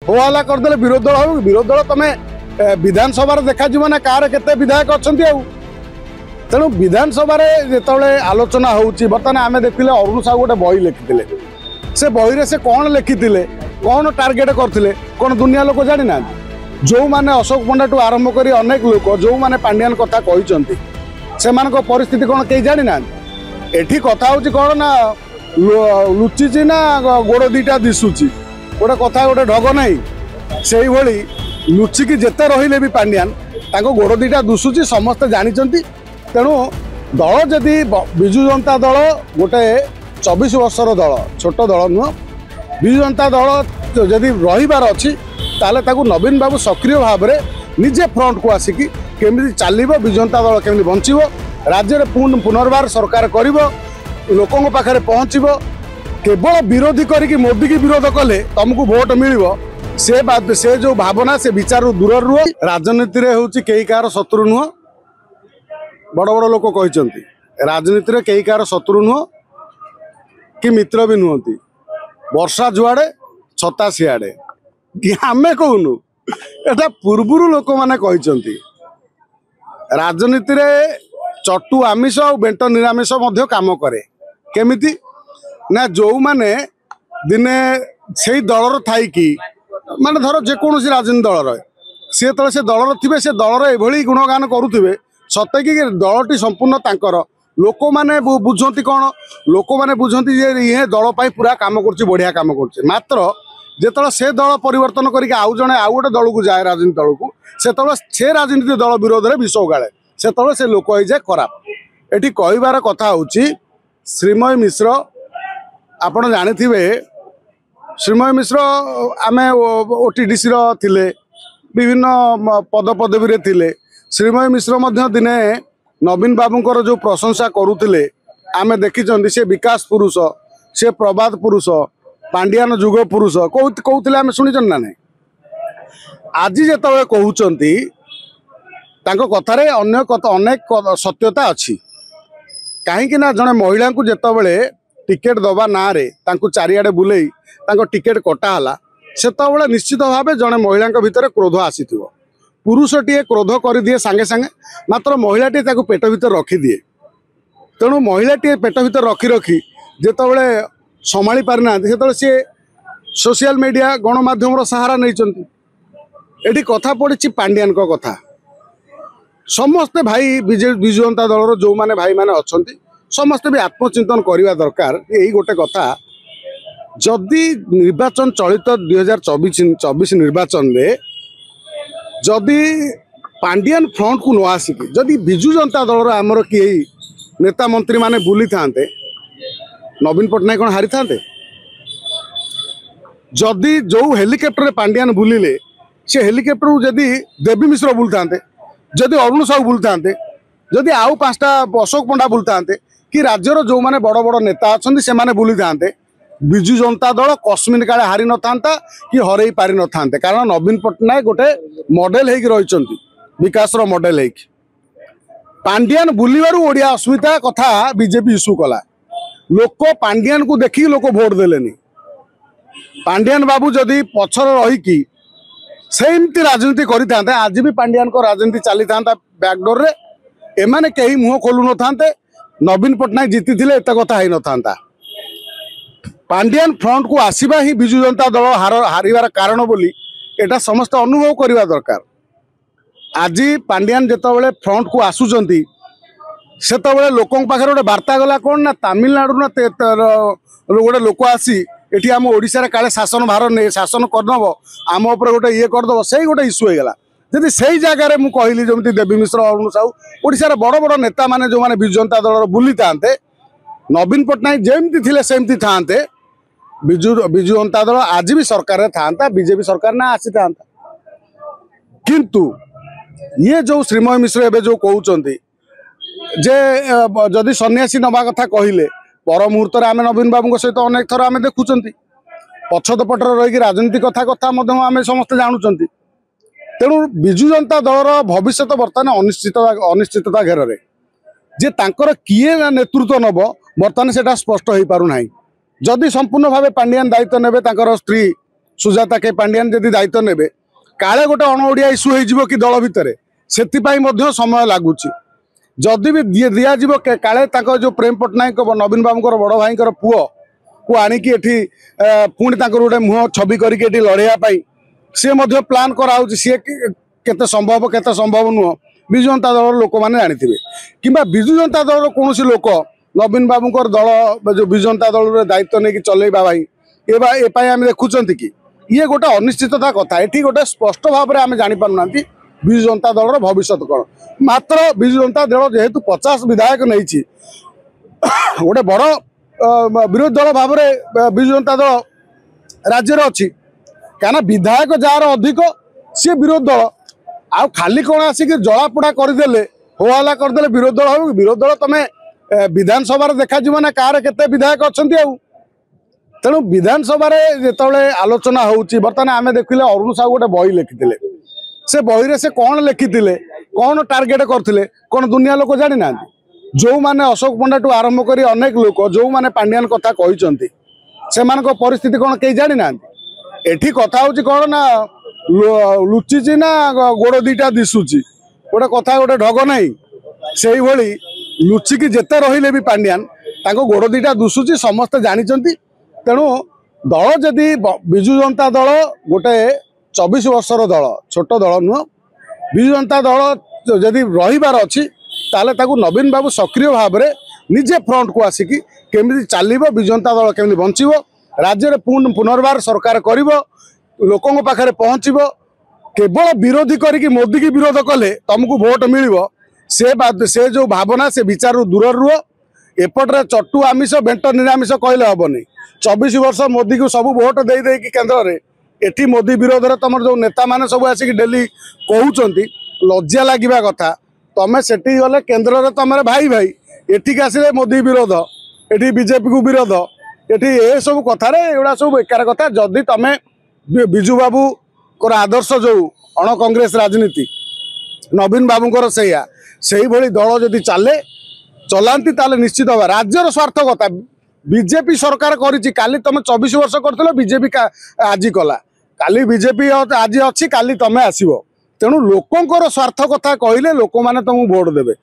होहल्ला करदे विरोधी दल हो विरोधी दल तुम विधानसभा देखा ना कार केते विधायक अच्छा तेणु विधानसभा जो आलोचना होची बर्तमान आम देखिले अरुण साहू गोटे बही लिखिले से बही से कौन लिखिले कौन टार्गेट करते कौन दुनिया लोक जानी ना जो मैंने अशोक पंडा टू आरंभ कर अनेक लोक जो मैंने पांड्यान कथा कहते से परिस्थिति कौन कहीं जानी ना एठी कथा होची कौन ना लुचिची ना गोड़ दीटा दिशुची गोटे कथा गोटे ढग नहीं से भली लुचिकी जेते रहिले भी पांड्यान ताको गोड़ दीटा दुशुची समस्ते जानी तेणु दल जदि विजु जनता दल गोटे 24 वर्षर दल छोट दल नुह विजु जनता दल जदि रहीबार अच्छी ताले ताकू नवीन बाबू सक्रिय भाव में निजे फ्रंट को आसिकी केमिति चलिबो विजु जनता दल केमिति बंचिबो राज्य में पुनर्बार सरकार करिबो लोकों पाखरे पहुँचबो केवल विरोधी करिकी मोदी की विरोध कले तुमको भोट मिलिबो से जो भावना से विचार दूर रुह राजनीति रे होची केही कार शत्रु नुह बड़ बड़ लोक कहते राजनीति रे केही कार शत्रु नुह कि मित्र भी नुहति वर्षा जुआड़े छता सियाड़े आमे कहूनु एटा पूर्वरु लोक माने कहते राजनीति रे चटु आमिष और बेंट निरामिष मध्य काम करे केमिति ना जो माने दिने से दलर थाई कि माने धर जेकोसी राजनीति दलर सी तो से दलर थे से दलर एभली गुणगान करुवे सत्य कि दलटी संपूर्ण तांकर लोक मैंने बुझती कौन लोक मैंने बुझती ये दल पूरा काम कर बढ़िया काम कर मात्र जो से दल परिवर्तन करके आउ जड़े आउ गोटे दल को जाए राजनीति दल को से राजनीति दल विरोध में विष उगाड़े से लोक हो जाए खराब एटी कहबार कथा होची श्रीमय मिश्र आपण जानिथिबे श्रीमय मिश्र आम ओटीडीसी थिले विभिन्न पद पदवी रे थिले श्रीमय मिश्र मध्य दिने नवीन बाबूंकर जो प्रशंसा करुले आम देखी से विकास पुरुष से प्रबाद पुरुष पांड्यान जुग पुरुष कहते आम शुणी ना नहीं आज जो कहते कथार अनेक सत्यता अच्छी कहीं जड़े महिला को जितेबाला टिकेट दबा ना रे चारिआडे बुले टिकेट कटाला से निश्चित भाव जड़े महिला भितर क्रोध आसी पुरुषटीए क्रोध कर दिए सांगे सांगे मात्र महिलाटी पेट भीतर रखिदिए तेणु महिलाटी पेट भीतर रखी रखी जितेबाला संभाली पारि ना से सी सोशल मीडिया गणमाध्यम सहारा नहीं कथा पड़ी पांड्यान कथा समस्ते भाई विजु जनता दल जो माने भाई माने अच्छे समस्ते भी आत्मचिंतन करने दरकार यही गोटे कथा जदि निर्वाचन चलित 2024 निर्वाचन में जदि पांड्यान फ्रंट को न आसिक जदि विजु जनता दल आमर किए नेता मंत्री माने बुली थांते नवीन पट्टनायक कौन हारी थांते जदि जो हेलिकप्टर पांड्यान बुलिले से हेलिकप्टर जदि देवी मिश्र बुल थांते जदि अरुण साहू बुल थांते जदि आउ 5टा अशोक पंडा बुल थांते कि राज्यर जो माने बड़ बड़ नेता अच्छा से माने बुली थांते विजु जनता दल कस्मिन काले हारी न था कि हरई पारि न था कारण नवीन पट्टनायक गोटे मॉडल हो विकास मॉडल हो पांड्यान बुलवारू ओडिया अस्मिता कथा बीजेपी इश्यू कला लोक पांड्यान को देखिक लोक भोट देलेनी पांड्यान बाबू जदि पछर रहीकि सेमती राजनीति करते आज भी पांड्यान को राजनीति चली था बैकडोर रे एमाने कहीं मुह खोलु न था नवीन पट्टनायक जीति थे एत कथा ही न था पांड्यान फ्रंट को आसवा ही विजु जनता दल हारिबार कारण बोली एटा समस्त अनुभव करने दरकार आज पांड्यान जितेबाला फ्रंट को आसुचंती सेतबेले लोकों पाखे गोटे वार्ता गला कौन ना तमिलनाडु ना गोटे लोक आसी एटी आम ओडिशा काले शासन भार नहीं शासन करनब आम उपर गोटे ये करदब से गोटे इश्यू होगा जदि से जगार मुझे कहली जमी देवी मिश्र अरुण साहू ओडिशा बड़ बड़ नेता माने जो माने विजु जनता दल बुली था नवीन पट्टनायक जमती थे सेमती थांते विजु जनता दल आज भी सरकार था बीजेपी सरकार ना आसी था किंतु ये जो श्रीमय मिश्र एवं जो कहते जे जदि सन्यासी नवा कथा कहले पर मुहूर्त आम नवीन बाबू सहित अनेक थर आम देखुं पछद पटर रही राजनीति कथा कथा आम समस्ते जानुंट तेणु विजु जनता दलर भविष्य बर्तमान अनिश्चितता घेर में जे तांकर किए नेतृत्व नब बर्तमान से स्पष्ट हो पारना जदि संपूर्ण भाव पांड्यान दायित्व नेबे तांकर स्त्री सुजाता के पांडियान जदि दायित्व नेबे काले गोटे अणओडिया इश्यू हो कि दल भितर से समय लगुच जदि भी दिज्व काले जो प्रेम पट्टनायक नवीन बाबू बड़ भाई पुओ को आणिकी एठी पुणी गोटे मुह छवि करके लड़ाई सी प्लां कराऊँ सी केते संभव नुह विजु जनता दल लोक मैंने जानी कि विजु जनता दल कौन लोक नवीन बाबू दल जो विजु जनता दल दायित्व नहीं चलेबा भाई ये आम देखुं कि ये गोटे अनिश्चितता कथा ये गोटे स्पष्ट भाव में आम जापार विजु जनता दल भविष्य कौन मात्र विजु जनता दल जेहेतु 50 विधायक नहीं गोटे बड़ विरोधी दल भाव में विजु जनता दल राज्य अच्छी क्या विधायक जार अधिक सी विरोधी दल आ खाली कौन आसिक जलापोड़ा करदे होहल्ला करदे विरोधी दल हो विरोधी दल तुम विधानसभा देखा ना कार केते विधायक अच्छा तेणु विधानसभा जो आलोचना होती बर्तमान आम देखिले अरुण साहू गोटे बही लिखिते से बही से कौन लिखिते कौन टार्गेट करते कौन दुनिया लोक जानी ना जो मैंने अशोक पंडा ठू आरंभ कर अनेक लोक जो मैंने पांडियान कथा कहते से परिस्थिति कौन कहीं जानी ना एठी कथा हूँ कौन ना लुचिची ना गोड़ दीटा दिशुची गोटे कथा गोटे ढग नहीं से भली लुचिकी जेते रहिले भी पांडियान ताको गोड़ दीटा दुशुची समस्ते जानते तेणु दल जदि विजु जनता दल गोटे 24 वर्षर दल छोट दल नुह विजु जनता दल जदि रहीबार अच्छी ताले ताकू नवीन बाबू सक्रिय भाव में निजे फ्रंट को आसिकी केमिति चलिबो विजु जनता दल केमिति बंचिबो राज्य में पुनर्बार सरकार करिबो लोकों पाखे पहुँचब केवल विरोधी करी मोदी की विरोध कले तुमको भोट मिल से जो भावना से विचार दूर रुह एपटे चटू आमिष भेंट निरामिष कहले हेनी 24 वर्ष मोदी को सब भोट दे दे कि केन्द्र में एटी मोदी विरोध में तुम जो नेता मैंने सब आसिक डेली कहते लज्जा लगे कथा तुम्हें से गले केन्द्र में तुम भाई भाई एटिक आसिले मोदी विरोध एटी बीजेपी को विरोध एटी ये सब कथार एगुड़ा सब बेकार कथा जदि तुम विजु बाबू को आदर्श जो अण कांग्रेस राजनीति नवीन बाबूर से दल जदि चले चलांती ताले निश्चित भाव राज्यर स्वार्थ कथा बीजेपी सरकार करी काली तुम 24 वर्ष कर बीजेपी आज कला काली बीजेपी आज अच्छी काली तुम आसब तेणु लोकंर स्वार्थ कथा कहले लोक मैंने तुमको भोट देवे।